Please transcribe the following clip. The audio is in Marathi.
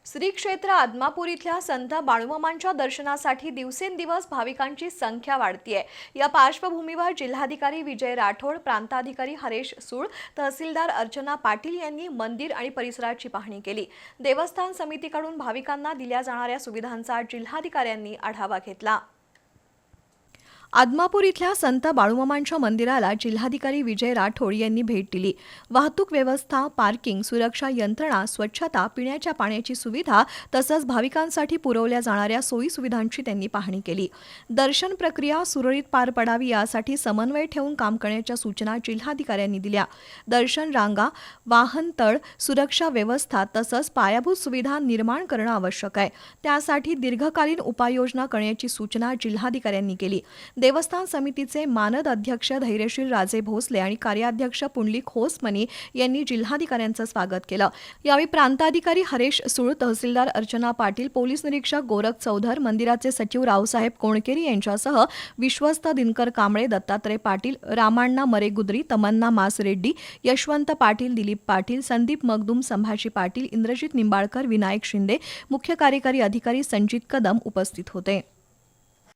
श्री क्षेत्र आदमापूर इथल्या संत बाळूमामांच्या दर्शनासाठी दिवसेंदिवस भाविकांची संख्या वाढतीये। या पार्श्वभूमीवर जिल्हाधिकारी विजय राठोड, प्रांताधिकारी हरेश सूळ, तहसीलदार अर्चना पाटील यांनी मंदिर आणि परिसराची पाहणी केली। देवस्थान समितीकडून भाविकांना दिल्या जाणाऱ्या सुविधांचा जिल्हाधिकाऱ्यांनी आढावा घेतला। आदमापूर इथल्या संत बाळूमामांच्या मंदिराला जिल्हाधिकारी विजय राठोड यांनी भेट दिली। वाहतूक व्यवस्था, पार्किंग, सुरक्षा यंत्रणा, स्वच्छता, पिण्याच्या पाण्याची सुविधा तसंच भाविकांसाठी पुरवल्या जाणाऱ्या सोयी सुविधांची त्यांनी पाहणी केली। दर्शन प्रक्रिया सुरळीत पार पडावी यासाठी समन्वय ठेवून काम करण्याच्या सूचना जिल्हाधिकाऱ्यांनी दिल्या। दर्शन रांगा, वाहन तळ, सुरक्षा व्यवस्था तसंच पायाभूत सुविधा निर्माण करणं आवश्यक आहे। त्यासाठी दीर्घकालीन उपाययोजना करण्याची सूचना जिल्हाधिकाऱ्यांनी केली। देवस्थान समितीचे मानद अध्यक्ष धैर्यशील राजे भोसले आणि कार्याध्यक्ष पुंडलिक होसमनी यांनी जिल्हाधिकाऱ्यांचं स्वागत केलं। यावेळी प्रांताधिकारी हरेश सूळ, तहसीलदार अर्चना पाटील, पोलीस निरीक्षक गोरख चौधर, मंदिराचे सचिव रावसाहेब कोणकेरी यांच्यासह विश्वस्त दिनकर कांबळे, दत्तात्रय पाटील, रामाण्णा मरेगुद्री, तमन्ना मासरेड्डी, यशवंत पाटील, दिलीप पाटील, संदीप मगदूम, संभाजी पाटील, इंद्रजित निंबाळकर, विनायक शिंदे, मुख्य कार्यकारी अधिकारी संजित कदम उपस्थित होते।